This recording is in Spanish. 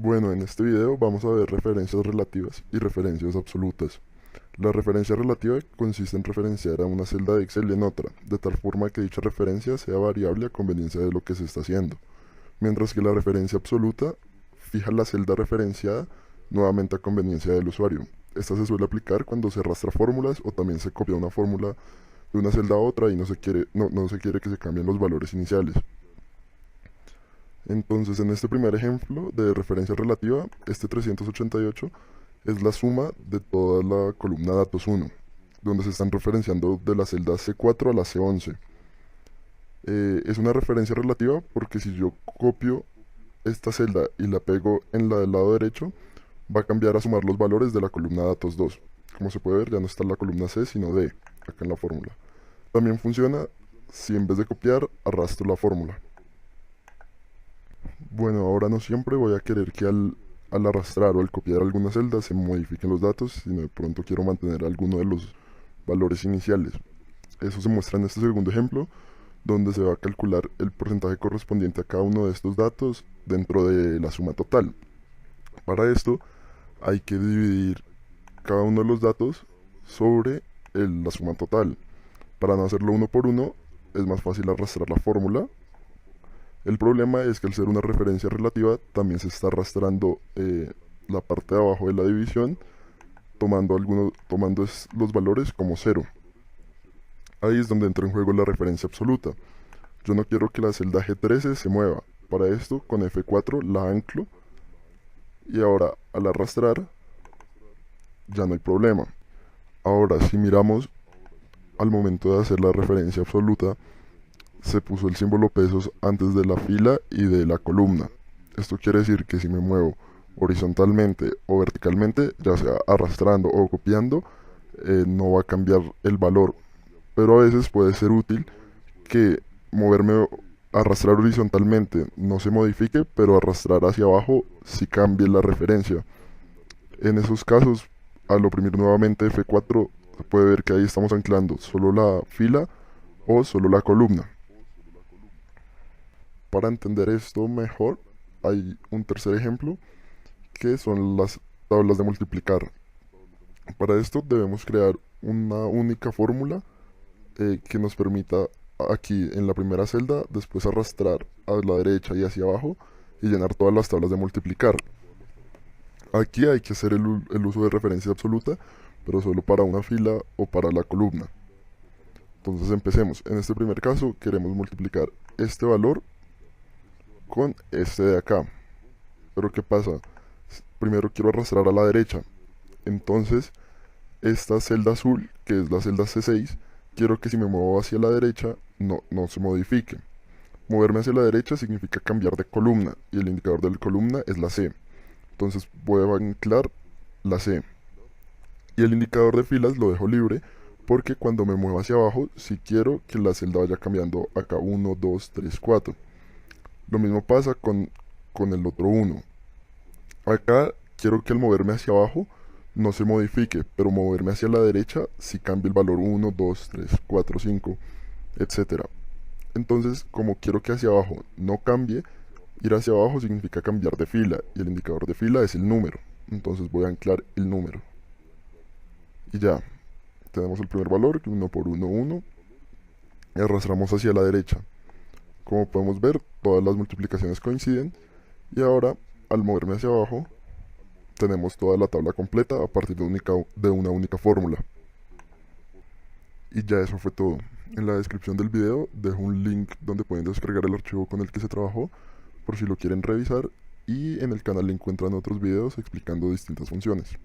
Bueno, en este video vamos a ver referencias relativas y referencias absolutas. La referencia relativa consiste en referenciar a una celda de Excel en otra, de tal forma que dicha referencia sea variable a conveniencia de lo que se está haciendo, mientras que la referencia absoluta fija la celda referenciada nuevamente a conveniencia del usuario. Esta se suele aplicar cuando se arrastra fórmulas o también se copia una fórmula de una celda a otra y no se quiere que se cambien los valores iniciales. Entonces, en este primer ejemplo de referencia relativa, este 388 es la suma de toda la columna datos 1, donde se están referenciando de la celda C4 a la C11. Es una referencia relativa porque si yo copio esta celda y la pego en la del lado derecho, va a cambiar a sumar los valores de la columna datos 2. Como se puede ver, ya no está la columna C, sino D, acá en la fórmula. También funciona si en vez de copiar, arrastro la fórmula. Bueno, ahora no siempre voy a querer que al arrastrar o al copiar alguna celda se modifiquen los datos, sino de pronto quiero mantener alguno de los valores iniciales. Eso se muestra en este segundo ejemplo, donde se va a calcular el porcentaje correspondiente a cada uno de estos datos dentro de la suma total. Para esto hay que dividir cada uno de los datos sobre la suma total. Para no hacerlo uno por uno, es más fácil arrastrar la fórmula. El problema es que al ser una referencia relativa, también se está arrastrando la parte de abajo de la división, tomando los valores como 0. Ahí es donde entra en juego la referencia absoluta. Yo no quiero que la celda G13 se mueva. Para esto, con F4 la anclo. Y ahora, al arrastrar, ya no hay problema. Ahora, si miramos al momento de hacer la referencia absoluta, se puso el símbolo pesos antes de la fila y de la columna. Esto quiere decir que si me muevo horizontalmente o verticalmente, ya sea arrastrando o copiando, no va a cambiar el valor. Pero a veces puede ser útil que arrastrar horizontalmente no se modifique, pero arrastrar hacia abajo sí cambie la referencia. En esos casos, al oprimir nuevamente F4, se puede ver que ahí estamos anclando solo la fila o solo la columna. Para entender esto mejor, hay un tercer ejemplo que son las tablas de multiplicar. Para esto debemos crear una única fórmula que nos permita aquí en la primera celda, después arrastrar a la derecha y hacia abajo y llenar todas las tablas de multiplicar. Aquí hay que hacer el uso de referencia absoluta, pero solo para una fila o para la columna. Entonces empecemos. En este primer caso queremos multiplicar este valor con este de acá. Pero ¿qué pasa? Primero quiero arrastrar a la derecha. Entonces, esta celda azul, que es la celda C6, quiero que si me muevo hacia la derecha, no se modifique. Moverme hacia la derecha significa cambiar de columna, y el indicador de la columna es la C. Entonces voy a anclar la C. Y el indicador de filas lo dejo libre, porque cuando me muevo hacia abajo, si quiero que la celda vaya cambiando acá 1, 2, 3, 4. Lo mismo pasa con el otro 1. Acá quiero que al moverme hacia abajo no se modifique, pero moverme hacia la derecha sí cambie el valor 1, 2, 3, 4, 5, etc. Entonces, como quiero que hacia abajo no cambie, ir hacia abajo significa cambiar de fila, y el indicador de fila es el número. Entonces voy a anclar el número. Y ya, tenemos el primer valor, 1 por 1, 1. Y arrastramos hacia la derecha. Como podemos ver, todas las multiplicaciones coinciden. Y ahora, al moverme hacia abajo, tenemos toda la tabla completa a partir de una única fórmula. Y ya eso fue todo. En la descripción del video dejo un link donde pueden descargar el archivo con el que se trabajó, por si lo quieren revisar, y en el canal encuentran otros videos explicando distintas funciones.